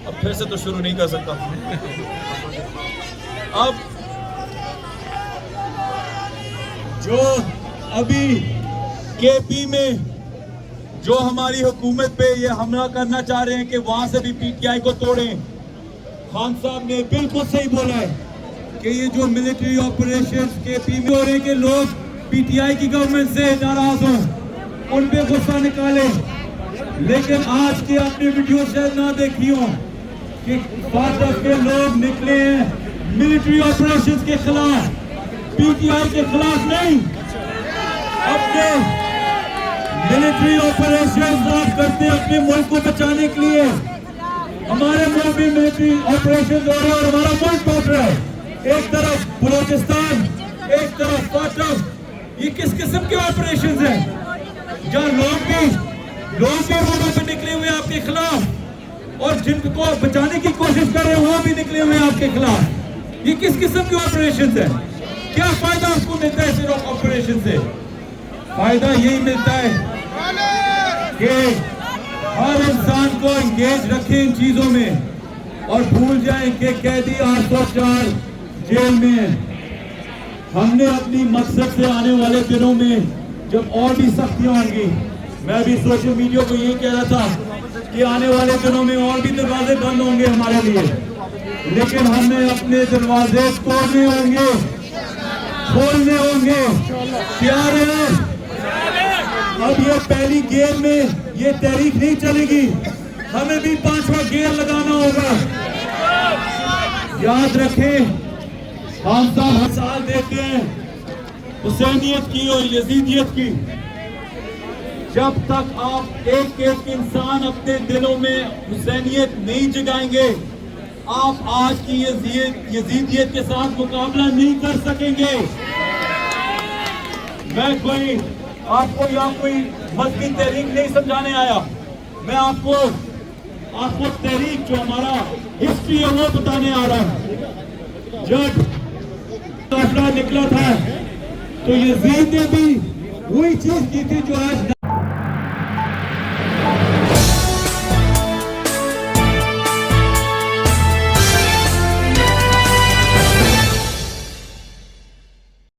अब फिर से तो शुरू नहीं कर सकता। अब जो अभी केपी में जो हमारी हुकूमत पे ये हमला करना चाह रहे हैं कि वहां से भी पीटीआई को तोड़ें, खान साहब ने बिल्कुल सही बोला है कि ये जो मिलिट्री ऑपरेशंस केपी में हो रहे हैं कि लोग पीटीआई की गवर्नमेंट से नाराज हों, उन पे गुस्सा निकाले। लेकिन आज की आपने वीडियो शायद ना देखी हो कि भारत के लोग निकले हैं मिलिट्री ऑपरेशंस के खिलाफ, पीटीआई के खिलाफ नहीं। अपने मिलिट्री ऑपरेशंस आप करते हैं अपने मुल्क को बचाने के लिए। हमारे मुल्क में मिलिट्री ऑपरेशन हो रहे हैं और हमारा मुल्क टूट रहा है। एक तरफ बलूचिस्तान, एक तरफ पाटम। ये किस किस्म के ऑपरेशन हैं जहाँ लोग भी रोडों पे निकले हुए आपके खिलाफ और जिनको बचाने की कोशिश कर रहे हैं वो भी निकले हुए आपके खिलाफ। ये किस किस्म के ऑपरेशन है? क्या फायदा आपको मिलता है सिर्फ ऑपरेशन से? फायदा यही मिलता है कि हर इंसान को इंगेज रखें इन चीजों में और भूल जाएं कि कैदी 804 जेल में है। हमने अपनी मकसद से आने वाले दिनों में जब और भी सख्तियां होंगी, मैं भी सोशल मीडिया को यही कह रहा था कि आने वाले दिनों में और भी दरवाजे बंद होंगे हमारे लिए, लेकिन हमें अपने दरवाजे तोड़ने होंगे, खोलने होंगे। तैयार है? अब ये पहली गेयर में ये तहरीक नहीं चलेगी, हमें भी 5वां गेयर लगाना होगा। याद रखें, हम साहब हर साल देते हैं हुसैनियत की और यजीदियत की। जब तक आप एक एक इंसान अपने दिलों में हुसैनियत नहीं जगाएंगे, आप आज की यजीदियत के साथ मुकाबला नहीं कर सकेंगे। मैं कोई आपको यहाँ कोई मजहबी तहरीक नहीं समझाने आया, मैं आपको तहरीक जो हमारा हिस्ट्री है वो बताने आ रहा हूँ। जब काफिला निकला था तो यजीद ने भी वही चीज की थी जो आज